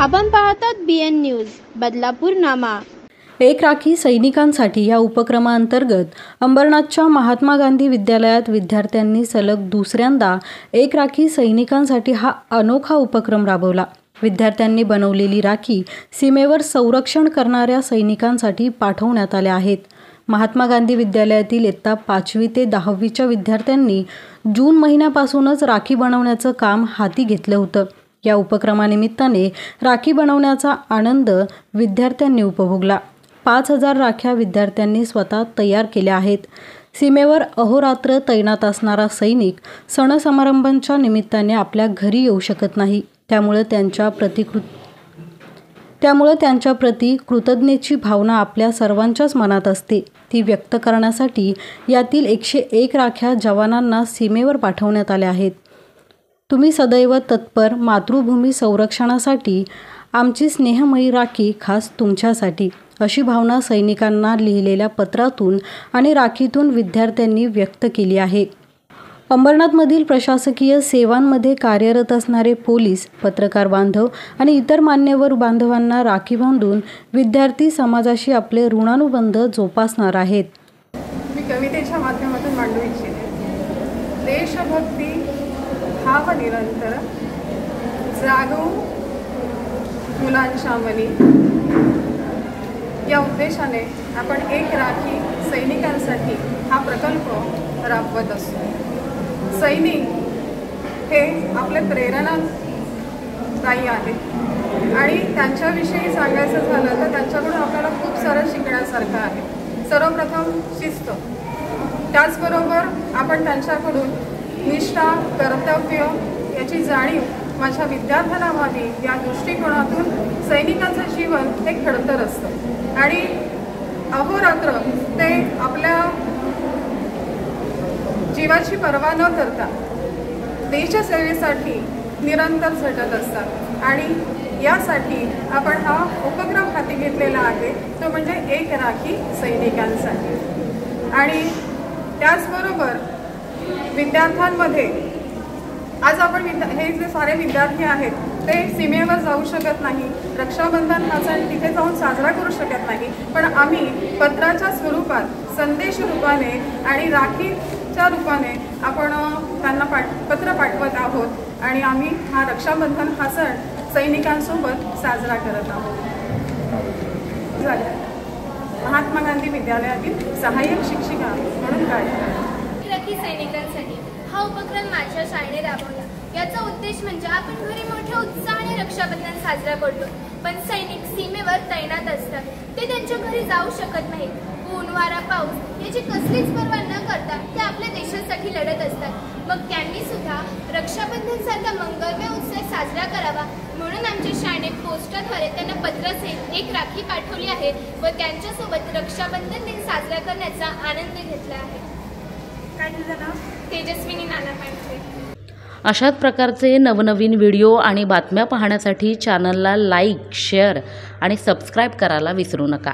आपण पाहतात BN news Badlapur नामा। एक राखी सैनिकांसाठी या उपक्रमाअंतर्गत अंबरनाथच्या महात्मा गांधी विद्यालयात विद्यार्थ्यांनी सलग दुसऱ्यांदा एक राखी सैनिकांसाठी हा अनोखा उपक्रम राबवला। विद्यार्थ्यांनी बनवलेली राखी सीमेवर संरक्षण करणाऱ्या सैनिकांसाठी पाठवण्यात आल्या आहेत। महात्मा गांधी विद्यालयातील इयत्ता 5वी ते 10वीच्या विद्यार्थ्यांनी जून महिन्यापासूनच राखी बनवण्याचं काम हाती घेतलं होतं। या उपक्रमानिमित्ताने राखी बनवण्याचा आनंद विद्यार्थ्यांनी उपभोगला। 5000 राख्या विद्यार्थ्यांनी स्वतः तयार केल्या आहेत। सीमेवर अहोरात्र तैनात असणारा सैनिक सण समारंभांच्या निमित्ताने आपल्या घरी येऊ शकत नाही, त्यामुळे त्यांच्या प्रति कृतज्ञतेची भावना आपल्या सर्वांच्याच मनात असते। ती व्यक्त करण्यासाठी यातील 101 राख्या जवानांना सीमेवर पाठवण्यात आल्या आहेत। तुम्ही सदैव तत्पर, मातृभूमी संरक्षणासाठी आमची स्नेहमयी राखी खास तुमच्यासाठी, अशी भावना सैनिकांना लिहिलेल्या पत्रातून आणि राखीतून विद्यार्थ्यांनी व्यक्त केली आहे। अंबरनाथमधील प्रशासकीय सेवांमध्ये कार्यरत असणारे पोलीस, पत्रकार बांधव आणि इतर मान्यवर बांधवांना राखी बांधून विद्यार्थी समाजाशी आपले ऋणानुबंध जोपासणार आहेत। मी कवितेच्या माध्यमातून मांडू इच्छिते। देशभक्ती भाव निरंतर जागो मुलांच्या मनी, या उद्देशाने आपण एक राखी सैनिकांसाठी हा प्रकल्प राबवत असतो। सैनिक हे आपले प्रेरणादायी आहेत आणि त्यांच्याविषयी सांगायचं झालं तर त्यांच्याकडून आपल्याला खूप सारं शिकण्यासारखं आहे। सर्वप्रथम शिस्त, त्याचबरोबर आपण त्यांच्याकडून निष्ठा, कर्तव्य याची जाणीव माझ्या विद्यार्थ्यांना व्हावी या दृष्टिकोनातून सैनिकांचं जीवन हे खडतर असतं आणि अहोरात्र ते आपल्या जीवाची पर्वा न करता देशसेवेसाठी निरंतर झटत असतात आणि यासाठी आपण हा उपक्रम हाती घेतलेला आहे, तो म्हणजे एक राखी सैनिकांसाठी। आणि त्याचबरोबर विद्यार्थ्यांमध्ये आज आपण हे जे सारे विद्यार्थी आहेत ते सीमेवर जाऊ शकत नाही, रक्षाबंधन हा सण तिथे जाऊन साजरा करू शकत नाही, पण आम्ही पत्राच्या स्वरूपात, संदेश रूपाने आणि राखीच्या रूपाने आपण त्यांना पत्र पाठवत आहोत आणि आम्ही हा रक्षाबंधन हा सण सैनिकांसोबत साजरा करत आहोत। महात्मा गांधी विद्यालयातील सहाय्यक शिक्षिका म्हणून राखी सैनिकांसाठी हा उपक्रम माझ्या शाळेने राबवला। याचा उद्देश म्हणजे आपण घरी मोठ्या उत्साहाने रक्षाबंधन साजरा करतो, पण सैनिक सीमेवर तैनात असतात, ते त्यांच्या घरी जाऊ शकत नाहीत। ऊन, वारा, पाऊस याची कसलीच पर्वा न करता ते आपल्या देशासाठी लढत असतात। मग त्यांनी सुद्धा रक्षाबंधन सारखा मंगलमय उत्सव साजरा करावा म्हणून आमच्या शाळेने पोस्टाद्वारे त्यांना पत्रासहित एक राखी पाठवली आहे व त्यांच्यासोबत रक्षाबंधन दिन साजरा करण्याचा आनंद घेतला आहे। काय तुझं नाव? तेजस्विनी नाना पांढरे। अशाच प्रकारचे नवनवीन व्हिडिओ आणि बातम्या पाहण्यासाठी चॅनलला लाईक, शेअर आणि सबस्क्राईब करायला विसरू नका।